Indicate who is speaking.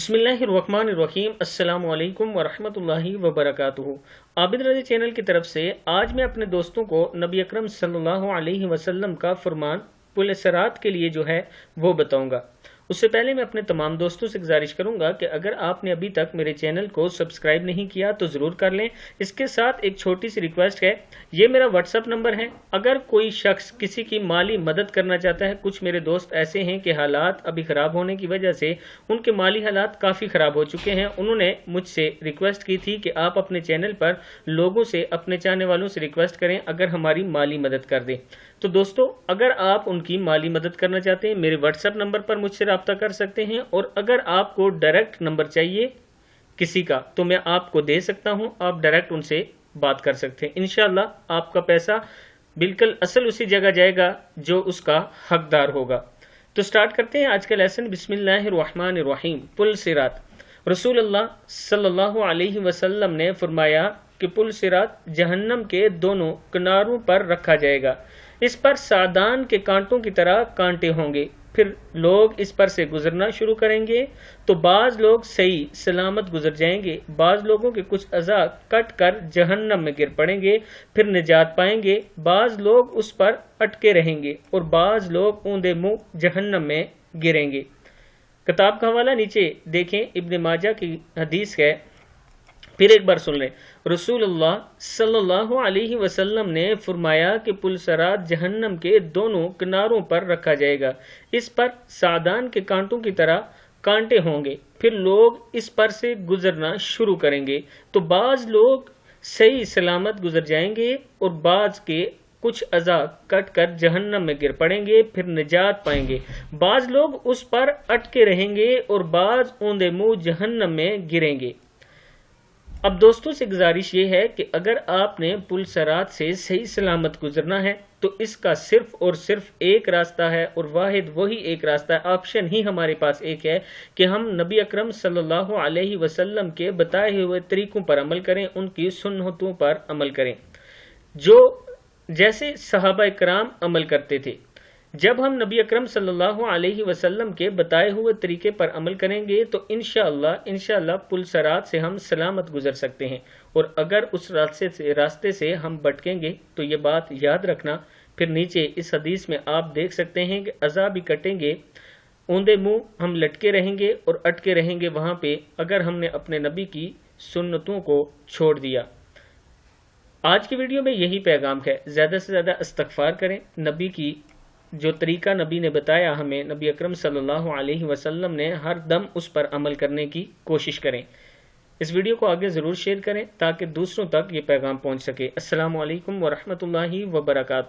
Speaker 1: बिस्मिल्लाहिर्रहमानिर्रहीम। अस्सलाम वालेकुम वरहमतुल्लाहि वबरकातुहू। आबिद रज़ी चैनल की तरफ से आज मैं अपने दोस्तों को नबी अकरम सल्लल्लाहु अलैहि वसल्लम का फरमान पुल सिरात के लिए जो है वो बताऊंगा। उससे पहले मैं अपने तमाम दोस्तों से गुजारिश करूंगा कि अगर आपने अभी तक मेरे चैनल को सब्सक्राइब नहीं किया तो ज़रूर कर लें। इसके साथ एक छोटी सी रिक्वेस्ट है, ये मेरा व्हाट्सअप नंबर है। अगर कोई शख्स किसी की माली मदद करना चाहता है, कुछ मेरे दोस्त ऐसे हैं कि हालात अभी ख़राब होने की वजह से उनके माली हालात काफ़ी ख़राब हो चुके हैं। उन्होंने मुझसे रिक्वेस्ट की थी कि आप अपने चैनल पर लोगों से, अपने चाहने वालों से रिक्वेस्ट करें अगर हमारी माली मदद कर दें। तो दोस्तों, अगर आप उनकी माली मदद करना चाहते हैं मेरे व्हाट्सएप नंबर पर मुझसे रब्ता कर सकते हैं, और अगर आपको डायरेक्ट नंबर चाहिए किसी का तो मैं आपको दे सकता हूं, आप डायरेक्ट उनसे बात कर सकते हैं। इंशाल्लाह आपका पैसा बिल्कुल असल उसी जगह जाएगा जो उसका हकदार होगा। तो स्टार्ट करते हैं आज का लेसन। बिस्मिल्लाहिर्रहमानिर्रहीम। पुल सिरात। रसूलुल्लाह सल्लल्लाहु अलैहि वसल्लम ने फरमाया कि पुल सिरात जहन्नम के दोनों किनारों पर रखा जाएगा। इस पर सादान के कांटों की तरह कांटे होंगे। फिर लोग इस पर से गुजरना शुरू करेंगे तो बाज लोग सही सलामत गुजर जाएंगे, बाज लोगों के कुछ अज़ा कट कर जहन्नम में गिर पड़ेंगे, फिर निजात पाएंगे। बाज लोग उस पर अटके रहेंगे और बाज लोग ऊंधे मुंह जहन्नम में गिरेंगे। किताब का हवाला नीचे देखें, इब्न माजा की हदीस है। फिर एक बार सुन लें। रसूलुल्लाह सल्लल्लाहु अलैहि वसल्लम ने फरमाया कि पुल सिरात जहन्नम के दोनों किनारों पर रखा जाएगा। इस पर सादान के कांटों की तरह कांटे होंगे। फिर लोग इस पर से गुजरना शुरू करेंगे तो बाज लोग सही सलामत गुजर जाएंगे और बाज के कुछ अज़ा कट कर जहन्नम में गिर पड़ेंगे, फिर निजात पाएंगे। बाज लोग उस पर अटके रहेंगे और बाज ऊंधे मुंह जहन्नम में गिरेंगे। अब दोस्तों से गुजारिश ये है कि अगर आपने पुल सिरात से सही सलामत गुजरना है तो इसका सिर्फ और सिर्फ एक रास्ता है, और वाहिद वही एक रास्ता है। ऑप्शन ही हमारे पास एक है कि हम नबी अकरम सल्लल्लाहु अलैहि वसल्लम के बताए हुए तरीकों पर अमल करें, उनकी सुन्नतों पर अमल करें, जो जैसे सहाबा इकराम अमल करते थे। जब हम नबी अकरम सल्लल्लाहु अलैहि वसल्लम के बताए हुए तरीके पर अमल करेंगे तो इंशाअल्लाह पुल सिरात से हम सलामत गुजर सकते हैं। और अगर उस रास्ते से हम भटकेंगे तो ये बात याद रखना। फिर नीचे इस हदीस में आप देख सकते हैं कि अज़ाब भी कटेंगे, ऊंधे मुंह हम लटके रहेंगे और अटके रहेंगे वहां पे, अगर हमने अपने नबी की सुन्नतों को छोड़ दिया। आज की वीडियो में यही पैगाम है, ज़्यादा से ज़्यादा इस्तगफार करें। नबी की जो तरीका नबी ने बताया हमें, नबी अकरम सल्लल्लाहु अलैहि वसल्लम ने, हर दम उस पर अमल करने की कोशिश करें। इस वीडियो को आगे ज़रूर शेयर करें ताकि दूसरों तक ये पैगाम पहुंच सके। अस्सलामु अलैकुम वरहमतुल्लाहि वबरकातुहू।